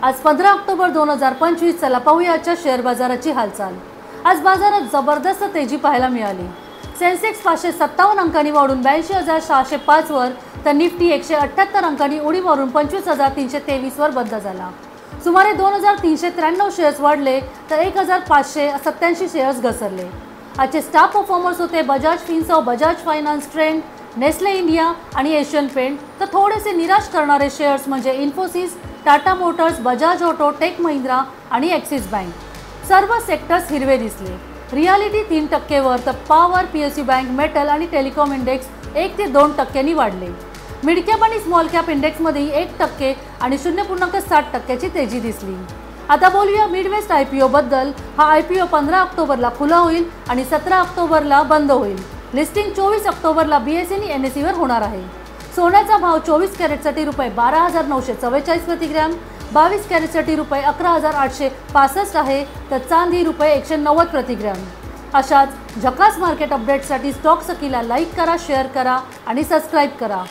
आज 15 ऑक्टोबर 2025. चला पाहूया आजच्या शेअर बाजाराची हालचाल। आज बाजारात जबरदस्त तेजी पाहायला मिळाली। सेन्सेक्स 557 अंकांनी वाढून 82,605 वर, तर निफ्टी 178 अंकांनी उडी मारून 25,323 वर बंद झाला। सुमारे 2,393 शेअर्स वाढले तर 1,587 शेअर्स घसरले। आजचे स्टार परफॉर्मर्स होते Bajaj Finserv, Bajaj finance, Trent, Nestle India आणि एशियन पेंट। तर थोडेसे निराश करणारे शेअर्स म्हणजे Infosys, Tata motors, Bajaj auto, tech Mahindra आणि ॲक्सिस बँक। सर्व सेक्टर्स हिरवे दिसले। रियालिटी 3% वर, तर पॉवर, पीएसयू बँक, मेटल आणि टेलिकॉम इंडेक्स 1 ते 2% वाढले। मिड कॅप आणि स्मॉल कॅप इंडेक्समध्ये 1% आणि 0.7% तेजी दिसली। आता बोलूया मिडवेस्ट IPO बद्दल। हा IPO 15 ऑक्टोबरला खुला होईल आणि 17 ऑक्टोबरला बंद होईल। लिस्टिंग 24 ऑक्टोबरला BSE आणि NSE वर होणार आहे। सोन्याचा भाव 24 कॅरेटसाठी रुपये 12,944 प्रति ग्रॅम, 22 कॅरेटसाठी रुपये 11,865 आहे, तर चांदी रुपये 190 प्रति ग्रॅम। अशाच झकास मार्केट अपडेटसाठी स्टॉक सखीला लाईक करा, शेअर करा आणि सबस्क्राईब करा।